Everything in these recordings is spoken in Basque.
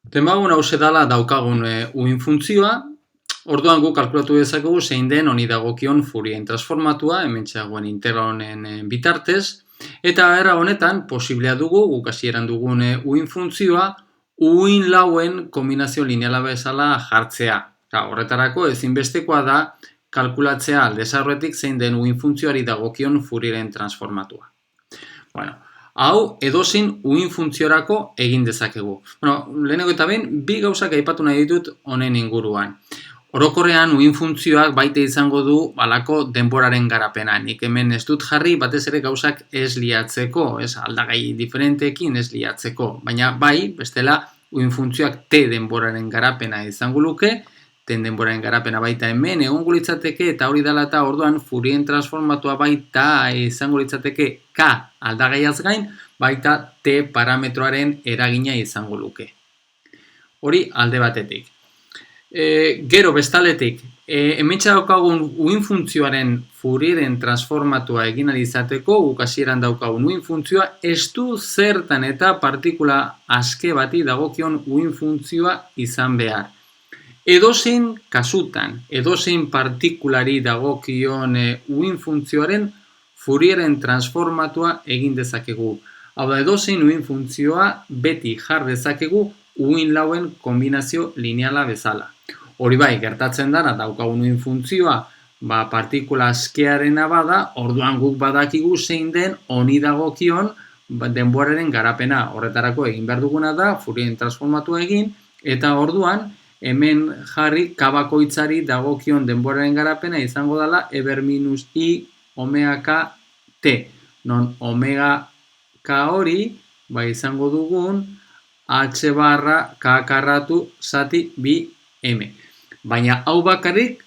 Demagun hause dala daukagun uin funtzioa, orduan guk kalkulatu dezakegu zein den honi dagokion Fourien transformatua, hementxe dagoen integral honen bitartez, eta era honetan posiblea dugu guk hasieran dugun uin funtzioa uin lauen kombinazio lineala bezala jartzea. Horretarako ezinbestekoa da kalkulatzea aldez aurretik zein den uin funtzioari dagokion Fourieren transformatua. Bueno, hau edozein uin funtziorako egin dezakegu. Lehenengo eta behin, bi gauzak aipatu nahi ditut honen inguruan. Orokorrean uin funtzioak baita izango du balako denboraren garapena. Nik hemen ez dut jarri batez ere gauzak ez liatzeko, aldagai diferenteekin ez liatzeko. Baina bai, bestela, uin funtzioak T denboraren garapena izango luke, ten denboraren garapena baita hemen egongo litzateke eta hori dela eta orduan Fourien transformatua baita izango litzateke K aldagaiaz gain, baita T parametroaren eragina izango luke. Hori alde batetik. Gero bestaletik, hementsa daukagun uin funtzioaren Fourieren transformatua egin izateko, guk hasieran daukagun uin funtzioa, ez du zertan eta partikula aske bati dagokion uin funtzioa izan behar. Edozein kasutan, edozein partikulari dagokion uin funtzioaren Fourieren transformatua egin dezakegu. Hau da, edozein uin funtzioa beti jar dezakegu uin lauen kombinazio lineala bezala. Hori bai, gertatzen dara daukagun uin funtzioa partikula askearena bada, orduan guk badakigu zein den honi dagokion denboraren garapena. Horretarako egin behar duguna da Fourien transformatua egin, eta orduan hemen jarri K bakoitzari dagokion denboraren garapena izango dela eber minus I omega K T. Non omega K hori izango dugun H barra K karratu zati bi M. Baina hau bakarrik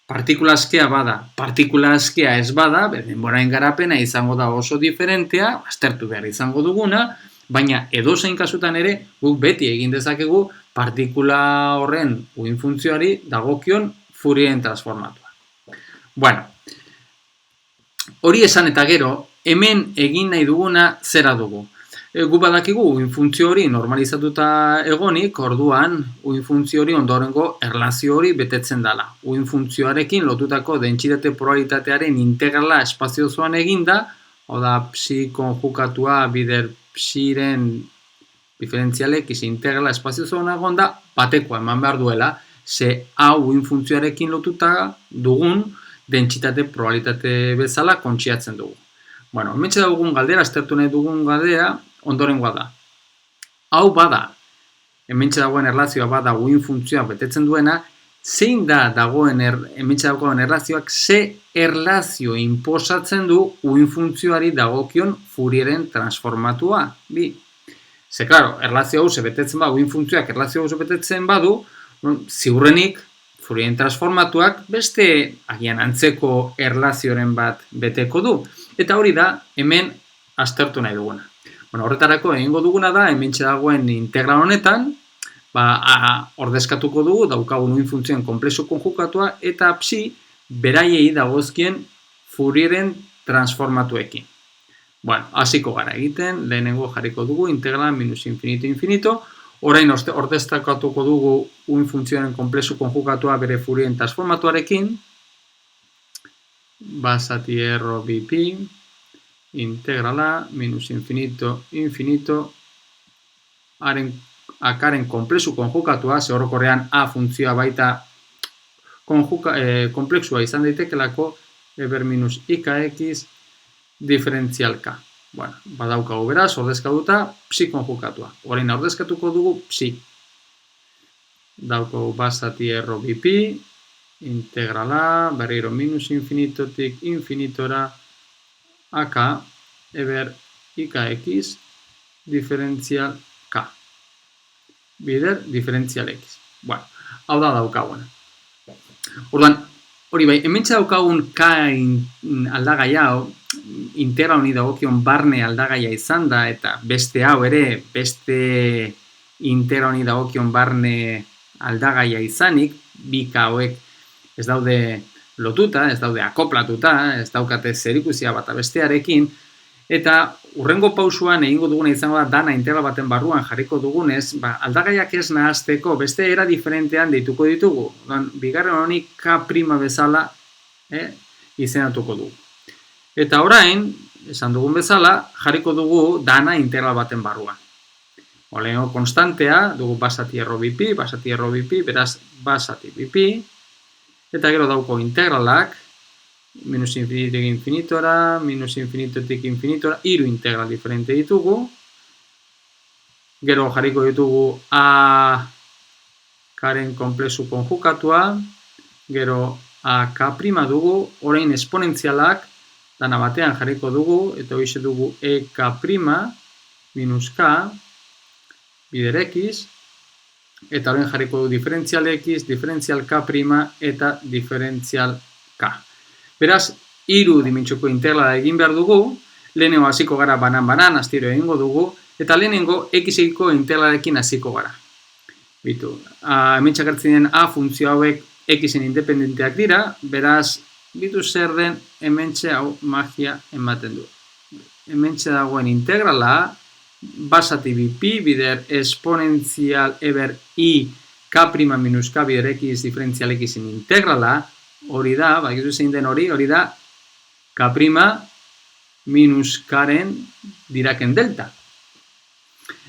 partikula askea bada. Partikula askea ez bada, denboraren garapena izango da oso diferentea, aztertu behar izango duguna, baina edozein kasutan ere guk beti egin dezakegu partikula horren uin funtzioari dagokion Fourieren transformatua. Bueno, hori esan eta gero, hemen egin nahi duguna zera dugu. Gu badakigu uin funtzio hori normalizatuta egonik, orduan uin funtzio hori ondorengo erlazio hori betetzen dela. Uin funtzioarekin lotutako dentsitate probabilitatearen integrala espazio osoan eginda, hau da psi konjukatua bider psiren diferentzialek integrala espazio osoan egonda, batekoa eman behar duela, ze hau uin funtzioarekin lotuta dugun dentsitate probabilitate bezala kontxiatzen dugu. Bueno, hementxe dugun galdera, aztertu nahi dugun galdera, ondorengoa da. Hau bada, hementxe dagoen erlazioa bada uin funtzioa betetzen duena, zein da dagoen hementxe dagoen erlazioak ze erlazio inposatzen du uin funtzioari dagokion Fourieren transformatua. Bi. Ze, klaro, erlazio hau betetzen badu, uin funtzioak erlazio hau betetzen badu, ziurrenik Fourien transformatuak beste agian antzeko erlazioren bat beteko du. Eta hori da hemen aztertu nahi duguna. Horretarako egingo duguna da, hementxe dagoen integral honetan, ordezkatuko dugu daukagun uin funtzioen konplexu konjukatua eta psi beraiei dagozkien Fourieren transformatuekin. Bueno, hasiko gara egiten, lehenengo jarriko dugu integral minus infinito infinito, orain ordezkatuko dugu uin funtzioen konplexu konjukatua bere Fourieren transformatuarekin, basati erro BP, integrala minus infinito infinito akaren konplexu konjukatua, ze orokorrean A funtzioa baita konplexua izan daitekelako eber minus ikx diferentzial K. Bueno, badaukagu beraz, ordezkatuta psi konjukatua. Orain ordezkatuko dugu psi. Daukagu basati erro BP, integrala, berriro minus infinitotik infinitora AK eber ikx diferentzial K. Bider diferentzial X. Bueno, hau da daukaguna. Orduan, hori bai, hementxe daukagun K aldagai hau, integral honi dagokion barne aldagaia izan da, eta beste hau ere, beste integral honi dagokion barne aldagaia izanik, bi K hauek ez daude lotuta, ez daude akoplatuta, ez daukate zerikusia bata bestearekin, Eta hurrengo pausuan egingo duguna izango da dana integral baten barruan jarriko dugunez, aldagaiak ez nahazteko beste era diferentean deituko ditugu. Bigarren honi K' bezala izendatuko dugu. Eta orain, esan dugun bezala, jarriko dugu dana integral baten barruan. Lehenengo konstantea, dugu basati erro bipi, beraz basati bipi, eta gero dauko integralak, minus infinitik infinitora, minus infinitotik infinitora, hiru integral diferente ditugu. Gero jarriko ditugu A karen konplexu konjukatua, gero A K' dugu, orain esponentzialak dana batean jarriko dugu, eta hoxe dugu E K' minus K bider X, eta orain jarriko dugu diferentzial X, diferentzial K' eta diferentzial K. Beraz, hiru dimentsioko integrala egin behar dugu, lehenengo hasiko gara banan-banan, astiro egingo dugu, eta lehenengo X-eko integralarekin hasiko gara. Hemen txakartzen den A funtzio hauek X-en independenteak dira, beraz, zer den hementxe hau magia ematen du. Hementxe dagoen integrala, basati bipi, bider esponentzial eber I K' minus K bider X diferentzial X-en integrala, hori da, bakizu zein den hori da K' minus K'ren Diraken delta.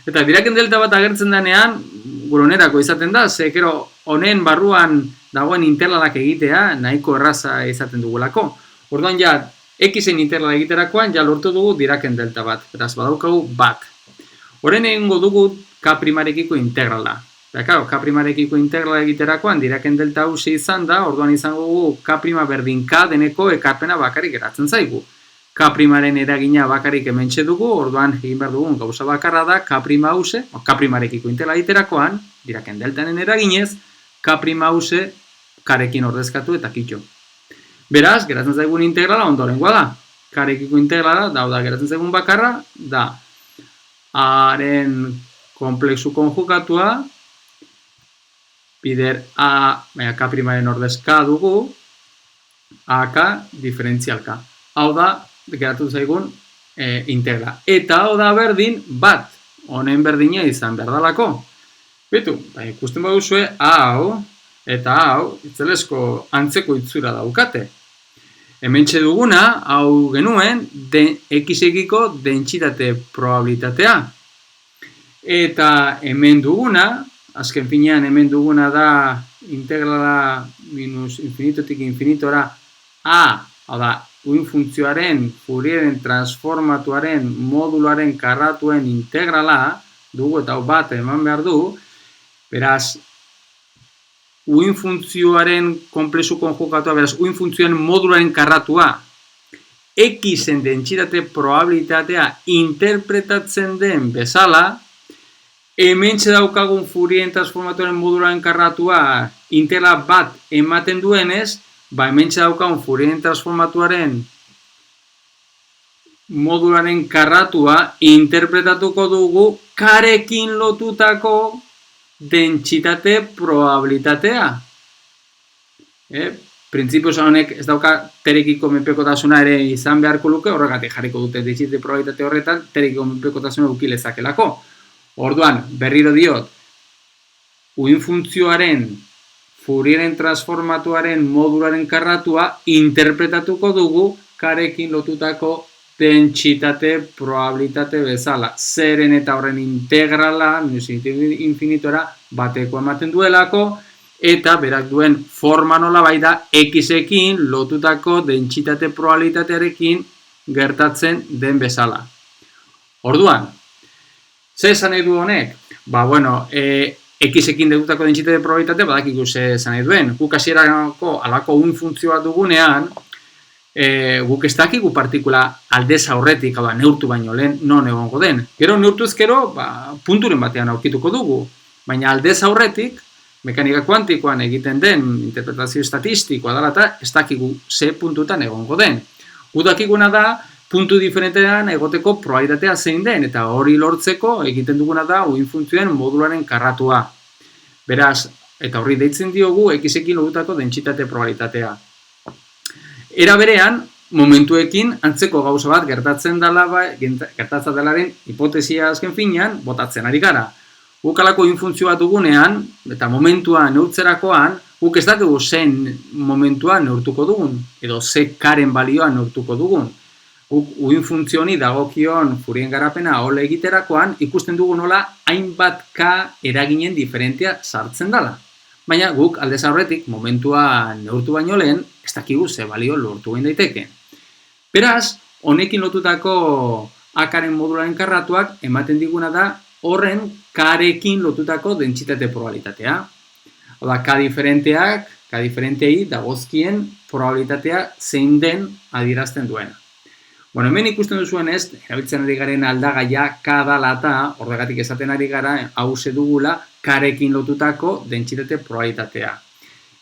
Eta Diraken delta bat agertzen denean, guronerako izaten da, zekero honen barruan dagoen integralak egitea nahiko erraza izaten dugulako. Orduan ja, X-en integrala egiterakoan ja lortu dugu Diraken delta bat, beraz badaukagu bat. Horren egingo dugu K'-rekiko integrala. K'-rekiko integrala egiterakoan Diraken delta hausi izan da, orduan izango dugu K' berdin K deneko ekarpena bakarrik geratzen zaigu. K'-ren eragina bakarrik hementxe dugu, orduan egin behar dugun gauza bakarra da K' hause, K'-rekiko integrala egiterakoan, Diraken deltanen eraginez, K' hause K'rekin ordezkatu eta kitxo. Beraz, geratzen zaigun integrala ondorengoa da. K'-rekiko integrala, da geratzen zaigun bakarra, da Aren konplexu konjukatua, bider K'-ren ordezka dugu, AK diferentzial K. Hau da, geratu zaigun integrala. Eta hau da berdin bat, honen berdina izan behar dalako. Ikusten baduzue, hau eta hau, itzelesko antzeko itzura daukate. Hementxe duguna, hau genuen, X-ekiko dentsitate probabilitatea. Eta hemen duguna, azken finean hemen duguna da integrala minus infinitotik infinitora A, hau da, uin funtzioaren, Fourieren transformatuaren, moduluaren karratuen integrala, dugu eta hau bat eman behar du, beraz, uin funtzioaren konplexu konjukatua, beraz, uin funtzioaren moduluaren karratua, X-en dentsitate probabilitatea interpretatzen den bezala, hementxe daukagun Fourieren transformatuaren moduluaren karratua integrala bat ematen duenez, hementxe daukagun Fourieren transformatuaren moduluaren karratua interpretatuko dugu K'rekin lotutako dentsitate probabilitatea. Printzipioz honek ez dauka terekiko menpekotasuna ere izan beharko luke, horregatik jarriko dute dentsitate probabilitate horretan terekiko menpekotasuna eduki lezakelako. Orduan, berriro diot, uin funtzioaren Fourieren transformatuaren modularen karratua interpretatuko dugu K'rekin lotutako dentsitate probabilitate bezala. Zeren eta horren integrala, minus infinitora, bateko ematen duelako, eta berak duen forma nola bai da X-ekin lotutako dentsitate probabilitatearekin gertatzen den bezala. Orduan, ze esan nahi du honek? X-ekin lotutako dentsitate probabilitate badakigu ze esan nahi duen. Guk hasierako halako uin funtzio bat dugunean, guk ez dakigu partikula aldez aurretik, neurtu baino lehen non egongo den. Gero neurtuz gero, punturen batean aurkituko dugu. Baina aldez aurretik, mekanika kuantikoan egiten den interpretazio estatistikoa dela eta ez dakigu ze puntutan egongo den. Gu dakiguna da, puntu diferentean egoteko probabilitatea zein den, eta hori lortzeko egiten duguna da uin funtzioen modularen karratua. Beraz, eta horri deitzen diogu X-ekin lotutako dentsitate probabilitatea. Era berean, momentuekin antzeko gauza bat gertatzen delaren hipotesia azken finean botatzen ari gara. Guk alako infuntzio bat dugunean, eta momentua neurtzerakoan, guk ez dakigu zen momentua neurtuko dugun, edo ze karen balioa neurtuko dugun. Guk uinfuntzioni dagokion Fourien garapena hole egiterakoan, ikusten dugu nola hainbat K eraginen diferentia sartzen dela. Baina guk aldez aurretik momentua neurtu baino lehen, ez dakigu ze balio lortu gain daiteke. Beraz, honekin lotutako A-karen modularen karratuak ematen diguna da horren K-rekin lotutako dentsitate probabilitatea. Hau da, K diferentei dagozkien probabilitatea zein den adierazten duena. Bueno, hemen ikusten duzuen ez, erabiltzen ari garen aldagaia K dala eta horregatik esaten ari gara hause dugula K-rekin lotutako dentsitate probabilitatea.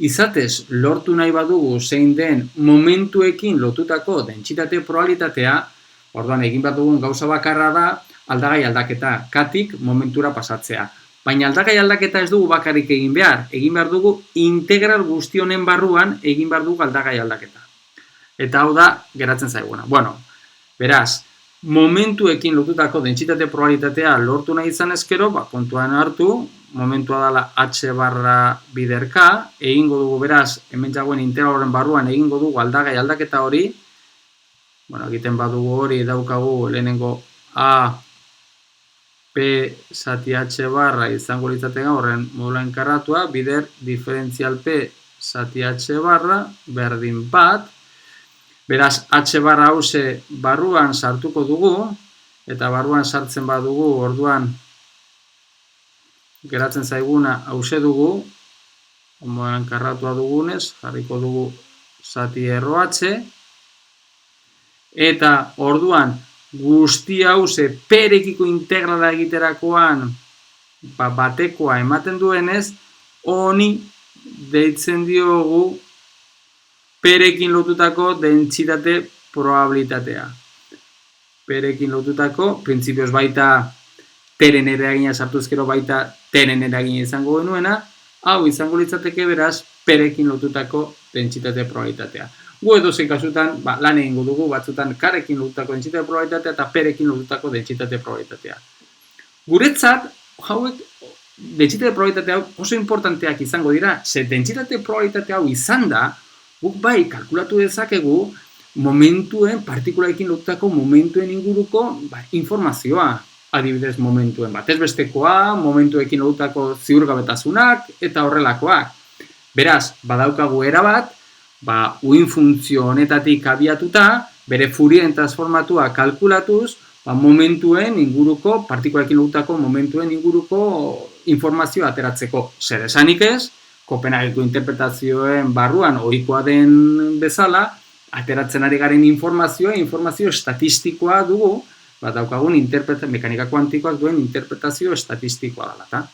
Izatez, lortu nahi badugu zein den momentuekin lotutako dentsitate probabilitatea, orduan egin bat dugun gauza bakarra da aldagai aldaketa, K-tik momentura pasatzea. Baina aldagai aldaketa ez dugu bakarrik egin behar dugu integral guzti honen barruan egin behar dugu aldagai aldaketa. Eta hau da, geratzen zaiguna. Bueno, beraz, momentuekin lotutako dentsitate probabilitatea lortu nahi izan ezkero, kontuan hartu, momentua dela H barra bider K, egingo dugu beraz, hemen jagoen integraloren barruan egingo dugu aldagai aldaketa hori, bueno, egiten badugu hori daukagu lehenengo A, P zati H barra izango litzateke horren modularen karratua, bider diferentzial P zati H barra, berdin bat, beraz H barra hause barruan sartuko dugu, eta barruan sartzen badugu orduan geratzen zaiguna hause dugu, modularen karratua dugunez, jarriko dugu zati ROH, eta orduan guzti hause perekiko integrala egiterakoan batekoa ematen duenez, honi deitzen diogu perekin lotutako dentsitate probabilitatea. Perekin lotutako, printzipioz baita teren eragina sartuzkero baita teren eragina izango genuena, hau izango litzateke beraz perekin lotutako dentsitate probabilitatea. Gu edozein kasutan lan egingo dugu batzutan K-rekin lotutako dentsitate probabilitatea eta perekin lotutako dentsitate probabilitatea. Guretzat, hauek dentsitate probabilitate hau oso importanteak izango dira, ze dentsitate probabilitate hau izan da, guk bai kalkulatu dezakegu momentuen, partikulaekin lotutako momentuen inguruko informazioa, adibidez momentuen batez bestekoa, momentuekin lotutako ziurgabetasunak eta horrelakoak. Beraz, badaukagu erabat, uin funtzio honetatik abiatuta, bere Fourien transformatua kalkulatuz, momentuen inguruko, partikulaekin lotutako momentuen inguruko informazioa ateratzeko. Zer esanik ez, Kopenhageko interpretazioen barruan ohikoa den bezala, ateratzen ari garen informazio estatistikoa dugu, daukagun mekanika kuantikoak duen interpretazio estatistikoa dela.